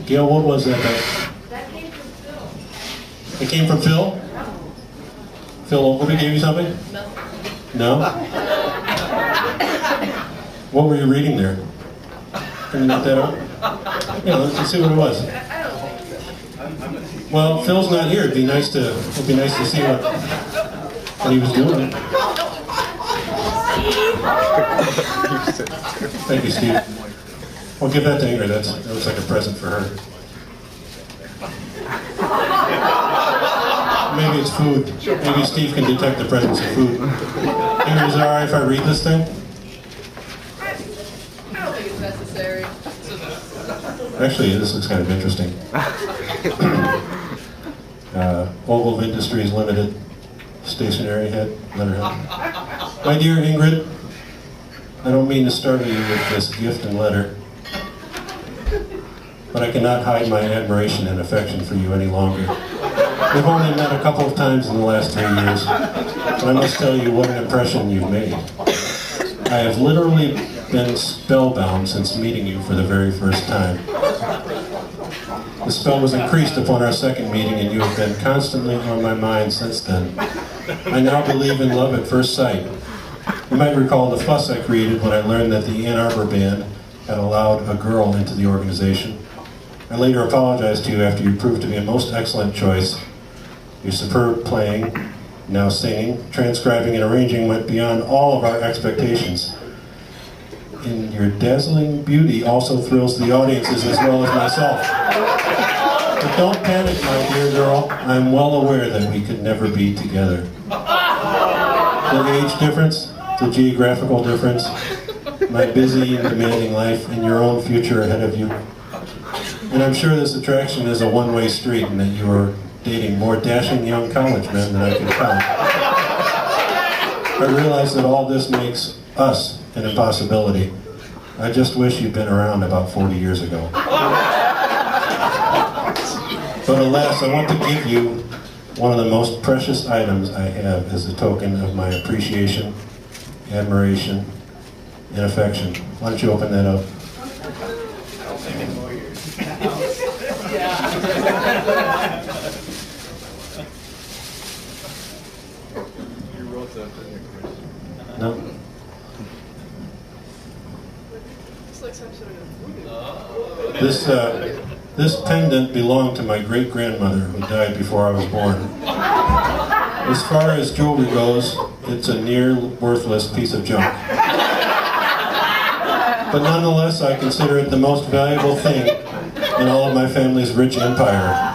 Gail, what was that? That came from Phil. It came from Phil? Phil Ogilvie gave you something? No. No? What were you reading there? Can you look that up? Yeah, let's see what it was. Well, Phil's not here. It'd be nice to see what he was doing. Thank you, Steve. Well, give that to Ingrid. That looks like a present for her. Maybe it's food. Maybe Steve can detect the presence of food. Ingrid, is it alright if I read this thing? I don't think it's necessary. Actually, this looks kind of interesting. Ogilvie Industries Limited, stationery head, letterhead. My dear Ingrid, I don't mean to startle you with this gift and letter, but I cannot hide my admiration and affection for you any longer. We've only met a couple of times in the last 3 years, but I must tell you what an impression you've made. I have literally been spellbound since meeting you for the very first time. The spell was increased upon our second meeting, and you have been constantly on my mind since then. I now believe in love at first sight. You might recall the fuss I created when I learned that the Arbor band had allowed a girl into the organization. I later apologized to you after you proved to be a most excellent choice. Your superb playing, now singing, transcribing, and arranging went beyond all of our expectations. And your dazzling beauty also thrills the audiences as well as myself. But don't panic, my dear girl. I'm well aware that we could never be together. The age difference, the geographical difference, my busy and demanding life, and your own future ahead of you. And I'm sure this attraction is a one-way street, and that you are dating more dashing young college men than I can count. I realize that all this makes us an impossibility. I just wish you'd been around about 40 years ago. But alas, I want to give you one of the most precious items I have as a token of my appreciation, admiration, and affection. Why don't you open that up? You wrote that, didn't you, Chris? No? Looks like some sort of This pendant belonged to my great-grandmother who died before I was born. As far as jewelry goes, it's a near worthless piece of junk. But nonetheless, I consider it the most valuable thing in all of my family's rich empire.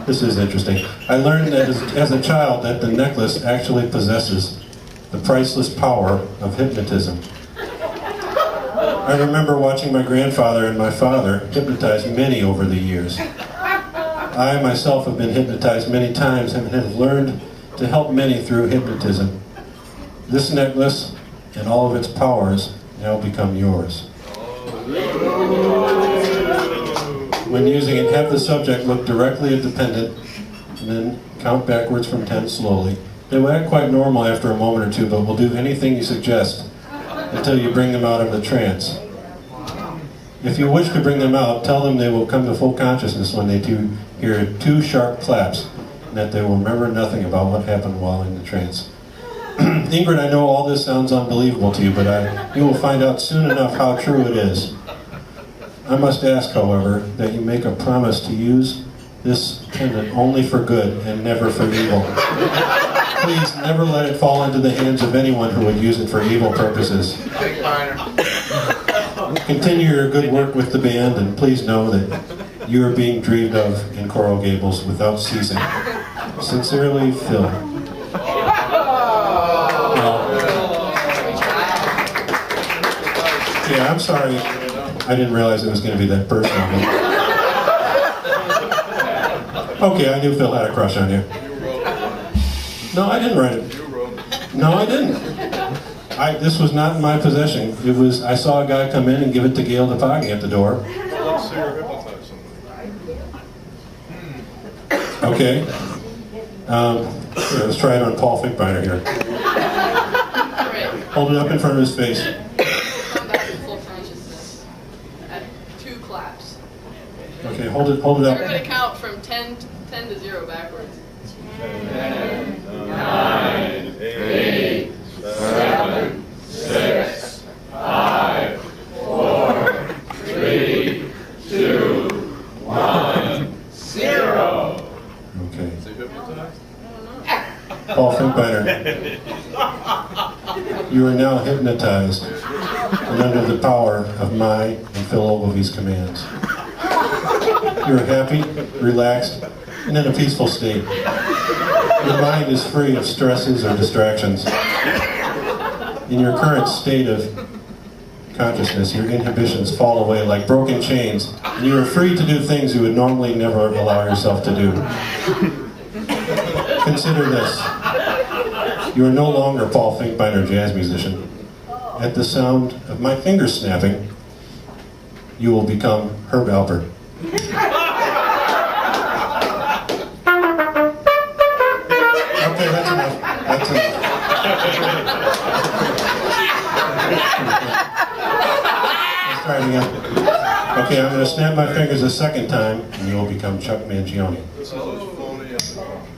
This is interesting. I learned that as a child that the necklace actually possesses the priceless power of hypnotism. I remember watching my grandfather and my father hypnotize many over the years. I myself have been hypnotized many times and have learned to help many through hypnotism. This necklace and all of its powers now become yours. When using it, have the subject look directly at the pendant and then count backwards from 10 slowly. They will act quite normal after a moment or two, but will do anything you suggest until you bring them out of the trance. If you wish to bring them out, tell them they will come to full consciousness when they hear 2 sharp claps, and that they will remember nothing about what happened while in the trance. Ingrid, I know all this sounds unbelievable to you, but you will find out soon enough how true it is. I must ask, however, that you make a promise to use this pendant only for good and never for evil. Please never let it fall into the hands of anyone who would use it for evil purposes. Continue your good work with the band, and please know that you are being dreamed of in Coral Gables without ceasing. Sincerely, Phil. Yeah, I'm sorry. I didn't realize it was going to be that personal. Okay, I knew Phil had a crush on you. No, I didn't write it. No, I didn't. This was not in my possession. It was. I saw a guy come in and give it to Gail Dapogny at the door. Let's see her hypnotize somebody. Okay. Here, let's try it on Paul Finkbeiner here. Hold it up in front of his face. Come back to full consciousness at 2 claps. Okay, hold it up. Everybody count from 10 to 0 backwards. 10, 9, 8, 7, 6, 5, 4, 3, 2, 1, 0. Okay. Is he hypnotized? Paul Finkbeiner, you are now hypnotized and under the power of my and Phil Ogilvie's commands. You are happy, relaxed, and in a peaceful state. Your mind is free of stresses or distractions. In your current state of consciousness, your inhibitions fall away like broken chains, and you are free to do things you would normally never allow yourself to do. Consider this. You are no longer Paul Finkbeiner, jazz musician. At the sound of my finger snapping, you will become Herb Alpert. Okay, that's enough. That's enough. Let's try it again. Okay, I'm going to snap my fingers a second time, and you will become Chuck Mangione. This is as phony as it comes.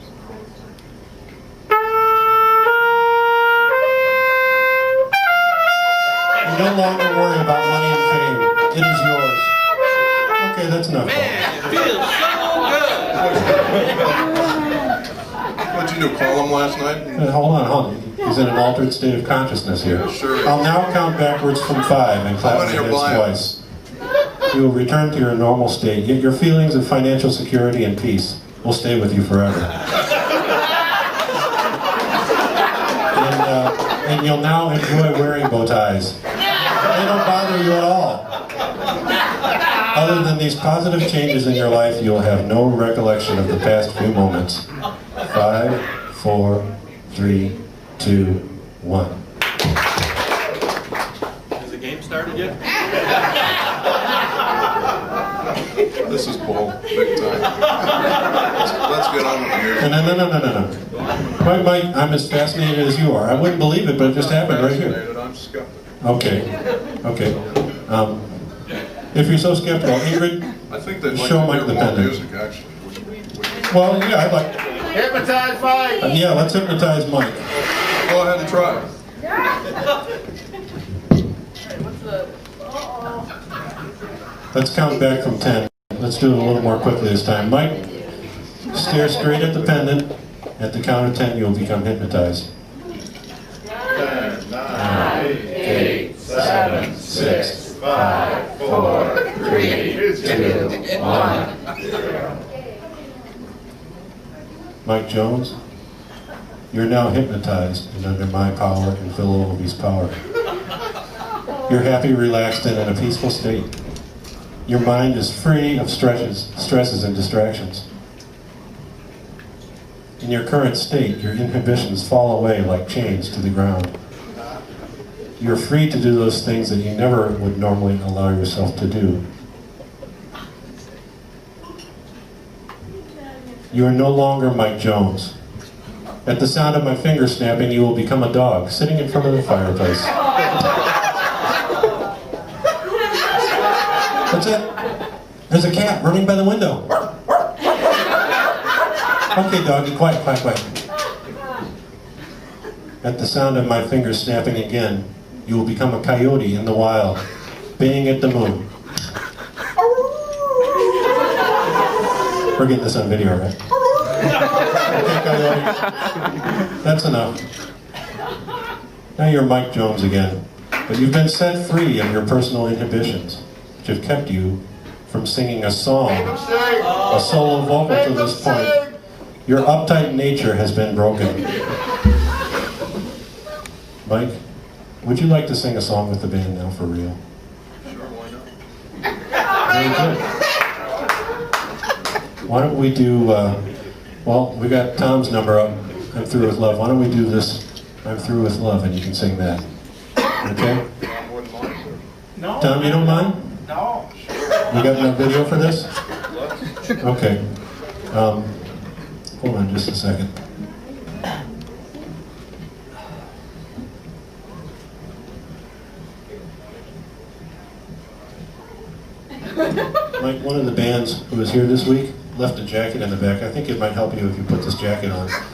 You no longer worry about money and fame. It is yours. Okay, that's enough. Man, it feels so good. What'd you do, call him last night? Hold on. He's in an altered state of consciousness here. Yeah, sure. I'll now count backwards from 5 and clap How my many are hands blind? twice. You will return to your normal state, yet your feelings of financial security and peace will stay with you forever. And you'll now enjoy wearing bow ties. They don't bother you at all. Other than these positive changes in your life, you will have no recollection of the past few moments. 5, 4, 3, 2, 1. Has the game started yet? This is bull, big time. Let's get on with the music. No. Mike, I'm as fascinated as you are. I wouldn't believe it, but it just happened right here. Fascinated, I'm skeptical. Okay. If you're so skeptical, Ingrid, I think they'd like show to Mike hear the more pendant. music, actually. Well, yeah, I'd like. Hypnotize Mike! Yeah, let's hypnotize Mike. Go ahead and try. What's the... Let's count back from 10. Let's do it a little more quickly this time. Mike, stare straight at the pendant. At the count of 10, you'll become hypnotized. 10, 9, 8, 7, 6, 5, 4, 3, 2, 1. Mike Jones, you're now hypnotized and under my power and Phil Ogilvie's power. You're happy, relaxed, and in a peaceful state. Your mind is free of stresses and distractions. In your current state, your inhibitions fall away like chains to the ground. You're free to do those things that you never would normally allow yourself to do. You are no longer Mike Jones. At the sound of my finger snapping, you will become a dog sitting in front of the fireplace. What's that? There's a cat running by the window. Okay, doggy, quiet. At the sound of my fingers snapping again, you will become a coyote in the wild, baying at the moon. We're getting this on video, right? Okay, coyote. That's enough. Now you're Mike Jones again, but you've been set free of your personal inhibitions, which have kept you from singing a song, a solo vocal to this point. Your uptight nature has been broken. Mike, would you like to sing a song with the band now for real? Sure, why not? Very good. Why don't we do, well, we got Tom's number up, I'm Through With Love. Why don't we do this, I'm Through With Love, and you can sing that. Okay? Tom wouldn't mind, sir. No. Tom, you don't mind? No. You got enough video for this? Let's. Okay. Hold on just a second. Mike, one of the bands who was here this week left a jacket in the back. I think it might help you if you put this jacket on. Where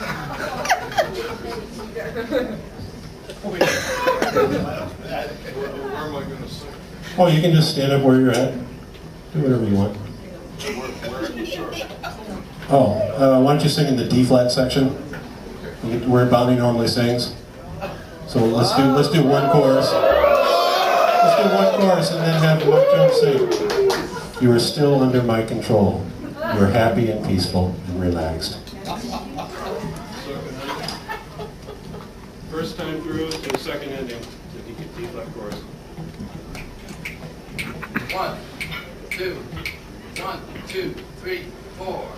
am I going to sing? Oh, you can just stand up where you're at. Do whatever you want. Where do you start? Oh, why don't you sing in the D flat section, where Bonnie normally sings. So let's do one chorus. Let's do one chorus and then have one jump sing. You are still under my control. You are happy and peaceful and relaxed. First time through to the second ending to D flat chorus. 1, 2, 1, 2, 3, 4.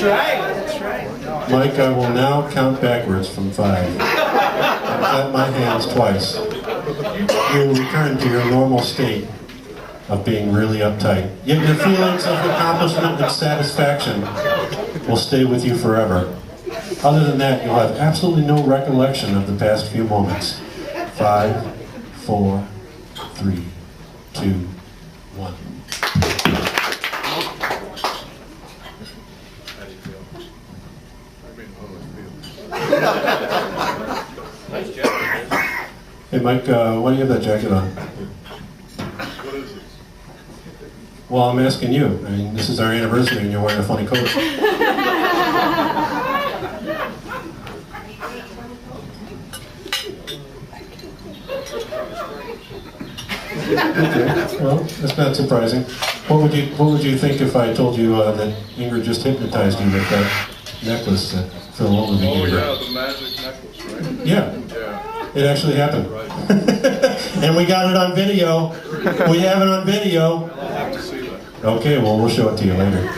That's right. That's right. Mike, I will now count backwards from 5. I'll clap my hands twice. You will return to your normal state of being really uptight. Yet your feelings of accomplishment and satisfaction will stay with you forever. Other than that, you'll have absolutely no recollection of the past few moments. 5, 4, 3, 2, 1. Nice jacket. Hey Mike, why do you have that jacket on? What is this? Well, I'm asking you. I mean, this is our anniversary and you're wearing a funny coat. Okay, well, that's not surprising. What would you think if I told you that Ingrid just hypnotized you with that necklace that Phil Ogilvie Oh gave her? yeah, the magic necklace, right? Yeah, Yeah. it actually happened. Right. And we got it on video. We have it on video. I'll have to see that. Okay, well, we'll show it to you later.